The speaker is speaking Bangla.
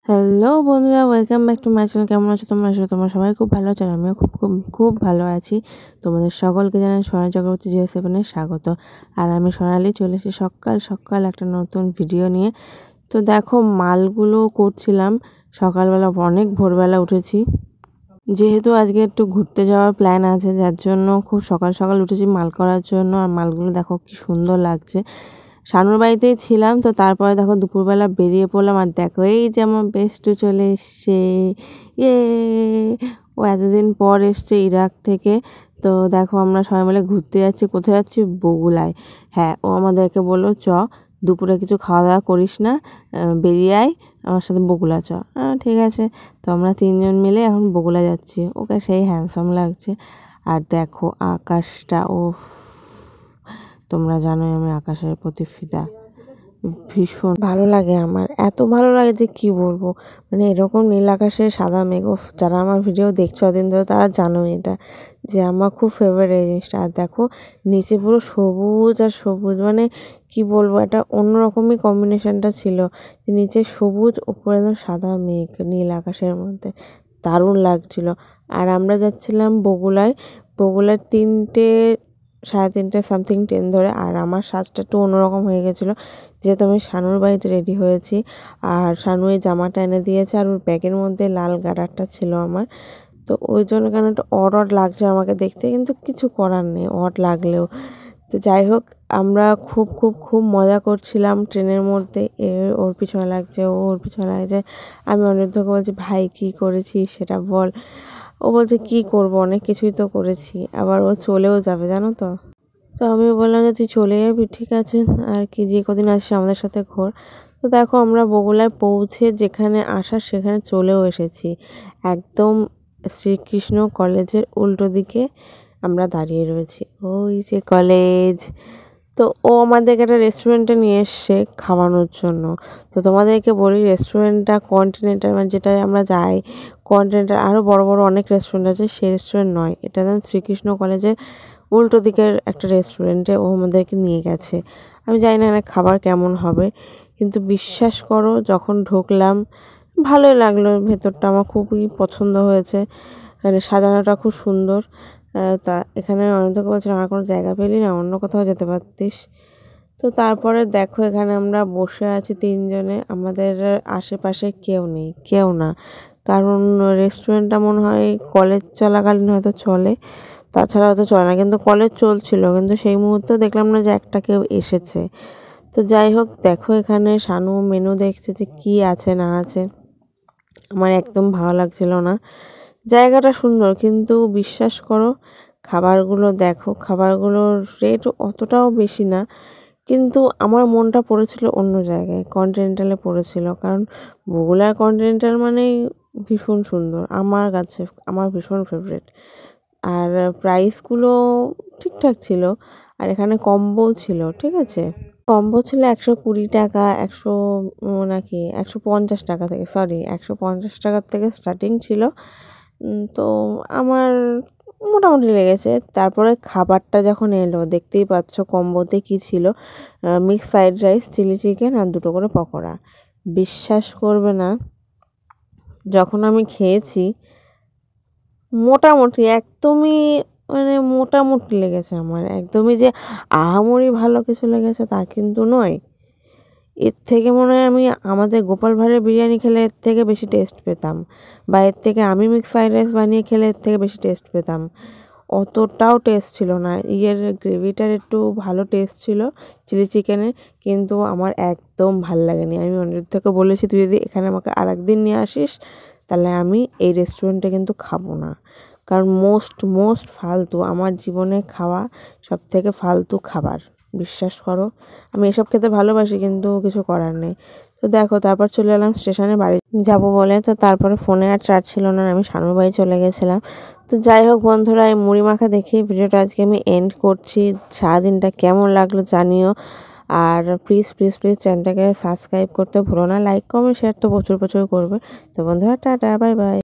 হ্যালো বন্ধুরা, welcome back to my channel. কেমন আছো তোমরা? তোমরা সবাই খুব ভালো আছো, আমিও খুব খুব খুব ভালো আছি। তোমাদের সকলকে জানাই সোনালী চক্রবর্তী জিও7-এ স্বাগত। আর আমি সোনালী চলে এসেছি সকাল সকাল একটা নতুন ভিডিও নিয়ে। তো দেখো, মালগুলো করছিলাম সকালবেলা, অনেক ভোরবেলা উঠেছি, যেহেতু আজকে একটু ঘুরতে যাওয়ার প্ল্যান আছে, যার জন্য খুব সকাল সকাল উঠেছি মাল করার জন্য। আর মালগুলো দেখো কি সুন্দর লাগছে। শানুর বাড়িতেই ছিলাম, তো তারপরে দেখো দুপুরবেলা বেরিয়ে পড়লাম। আর দেখো এই যে আমার বেস্টু চলে এসছে, ইয়ে, ও এতদিন পর এসছে ইরাক থেকে। তো দেখো আমরা সবাই মিলে ঘুরতে যাচ্ছি। কোথায় যাচ্ছি? বগুলায়। হ্যাঁ, ও আমাদেরকে বললো চ, দুপুরে কিছু খাওয়া দাওয়া করিস না, বেরিয়ে আয় আমার সাথে বগুলা চ। ঠিক আছে। তো আমরা তিনজন মিলে এখন বগুলা যাচ্ছি। ওকে সেই হ্যান্ডসাম লাগছে। আর দেখো আকাশটা, ও তোমরা জানোই আমি আকাশের প্রতি ফিদা। ভীষণ ভালো লাগে আমার, এত ভালো লাগে যে কি বলবো। মানে এরকম নীল আকাশে সাদা মেঘ, যারা আমার ভিডিও দেখছো দিন ধরে তারা জানো এটা, যে আমার খুব ফেভারিট এই জিনিসটা। আর দেখো নিচে পুরো সবুজ আর সবুজ, মানে কি বলবো, এটা অন্যরকমই কম্বিনেশনটা ছিল। নিচে সবুজ, উপরে একদম সাদা মেঘ নীল আকাশের মধ্যে, দারুণ লাগছিল। আর আমরা যাচ্ছিলাম বগুলায়। বগুলার 3:30 সামথিং ট্রেন ধরে। আর আমার সাজটা একটু অন্যরকম হয়ে গেছিলো, যেহেতু আমি শানুর বাড়িতে রেডি হয়েছি। আর শানু এই জামাটা এনে দিয়েছে, আর ওর ব্যাগের মধ্যে লাল গার্ডারটা ছিল আমার। তো ওই জন্য কেন একটু অড লাগছে আমাকে দেখতে, কিন্তু কিছু করার নেই অড লাগলেও। তো যাই হোক, আমরা খুব খুব খুব মজা করছিলাম ট্রেনের মধ্যে। ওর পিছনে লাগছে, ওর পিছনে লাগছে। আমি অনিরুদ্ধকে বলছি, ভাই কী করেছিস সেটা বল। ও বলছে কী করবো, অনেক কিছুই তো করেছি। আবার ও চলেও যাবে, জানো তো। তো আমি বললাম যে তুই চলে যাবি, ঠিক আছে, আর কি, যে কদিন আসছিস আমাদের সাথে ঘোর। তো দেখো আমরা বগুলায় পৌঁছে যেখানে আসার সেখানে চলেও এসেছি। একদম শ্রীকৃষ্ণ কলেজের উল্টো দিকে আমরা দাঁড়িয়ে রয়েছি, ওই যে কলেজ। তো ও আমাদেরকে একটা রেস্টুরেন্টে নিয়ে এসছে খাওয়ানোর জন্য। তো তোমাদেরকে বলি, রেস্টুরেন্টটা কন্টিনেন্টাল, মানে যেটায় আমরা যাই কন্টিনেন্টাল, আরও বড় বড় অনেক রেস্টুরেন্ট আছে, সেই রেস্টুরেন্ট নয়। এটা যেমন শ্রীকৃষ্ণ কলেজের উল্টো দিকের একটা রেস্টুরেন্টে ও আমাদেরকে নিয়ে গেছে। আমি জানি না এখানে খাবার কেমন হবে, কিন্তু বিশ্বাস করো যখন ঢুকলাম ভালোই লাগলো। ভেতরটা আমার খুবই পছন্দ হয়েছে, মানে সাজানোটা খুব সুন্দর। তা এখানে অনেককে বলছিলাম, আমার কোনো জায়গা পেলি না, অন্য কোথাও যেতে পারতিস। তো তারপরে দেখো এখানে আমরা বসে আছি তিনজনে, আমাদের আশেপাশে কেউ নেই, কেউ না। কারণ রেস্টুরেন্টটা মনে হয় কলেজ চলাকালীন হয়তো চলে, তাছাড়া হয়তো চলে না। কিন্তু কলেজ চলছিল, কিন্তু সেই মুহূর্তে দেখলাম না যে একটা কেউ এসেছে। তো যাই হোক, দেখো এখানে শানু মেনু দেখছে যে কী আছে না আছে। আমার একদম ভালো লাগছিল না। জায়গাটা সুন্দর, কিন্তু বিশ্বাস করো খাবারগুলো দেখো, খাবারগুলোর রেট অতটাও বেশি না। কিন্তু আমার মনটা পড়েছিল অন্য জায়গায়, কন্টিনেন্টালে পড়েছিল। কারণ বগুড়ার কন্টিনেন্টাল মানেই ভীষণ সুন্দর, আমার কাছে আমার ভীষণ ফেভারিট। আর প্রাইসগুলো ঠিকঠাক ছিল। আর এখানে কম্বো ছিল, ঠিক আছে, কম্বো ছিল 120 টাকা, 150 টাকা থেকে, 150 টাকার থেকে স্টার্টিং ছিল। তো আমার মোটামুটি লেগেছে। তারপরে খাবারটা যখন এলো, দেখতেই পাচ্ছ কম্বোতে কী ছিল, mix fried rice, chilli chicken আর 2টো করে পকোড়া। বিশ্বাস করবে না, যখন আমি খেয়েছি মোটামুটি একদমই, মানে মোটামুটি লেগেছে আমার, একদমই যে আহামরি ভালো কিছু লেগেছে তা কিন্তু নয়। এর থেকে মনে হয় আমি আমাদের গোপাল ভাঁড়ের বিরিয়ানি খেলে এর থেকে বেশি টেস্ট পেতাম, বা এর থেকে আমি মিক্স ফ্রাইড রাইস বানিয়ে খেলে এর থেকে বেশি টেস্ট পেতাম। অতটাও টেস্ট ছিল না। গ্রেভিটার একটু ভালো টেস্ট ছিল চিলি চিকেনের, কিন্তু আমার একদম ভাল লাগেনি। আমি অনিরুদ্ধকে বলেছি, তুই যদি এখানে আমাকে আর একদিন নিয়ে আসিস তাহলে আমি এই রেস্টুরেন্টে কিন্তু খাবো না। কারণ মোস্ট ফালতু, আমার জীবনে খাওয়া সব থেকে ফালতু খাবার। বিশ্বাস করো, আমি এসব খেতে ভালোবাসি, কিন্তু কিছু করার নেই। তো দেখো, তারপর চলে এলাম স্টেশনে বাড়ি যাব বলে। তো তারপরে ফোনে আর চার্জ ছিল না, আমি শানুর বাড়ি চলে গেছিলাম। তো যাই হোক বন্ধুরা, এই মুড়ি মাখা দেখে ভিডিওটা আজকে আমি এন্ড করছি। সারাদিনটা কেমন লাগলো জানিও। আর প্লিজ প্লিজ প্লিজ চ্যানেলটাকে সাবস্ক্রাইব করতে ভুলো না। লাইক কমেন্ট শেয়ার তো প্রচুর প্রচুর করবে। তো বন্ধুরা, টাটা, বাই বাই।